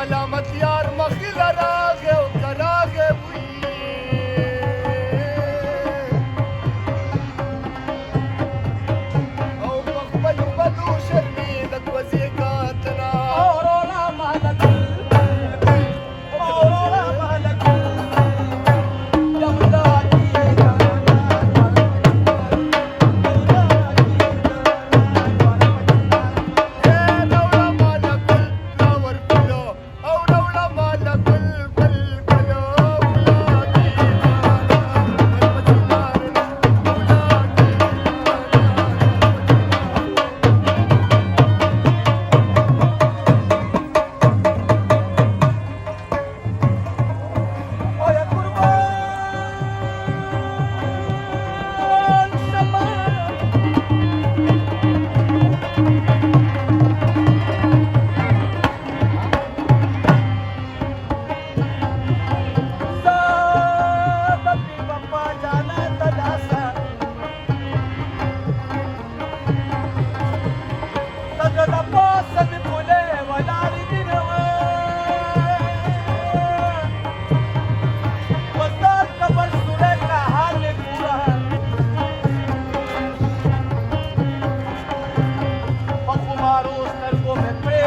سلامت یار مخی لراغه و کراغه وی او مخبل بدو شرميدك وزيقاتنا اورولا مالك اورولا مالك يا مداكي لولا ما لكل فلاور فلو او لولا ما لكل بلبلو ولاكي ويا قربان شمال Tapi bapa jalan tadasa Tagada po sa dipule wala rin ginawa Basta kabarsulan na halikuran Pag umaros nalgo me pre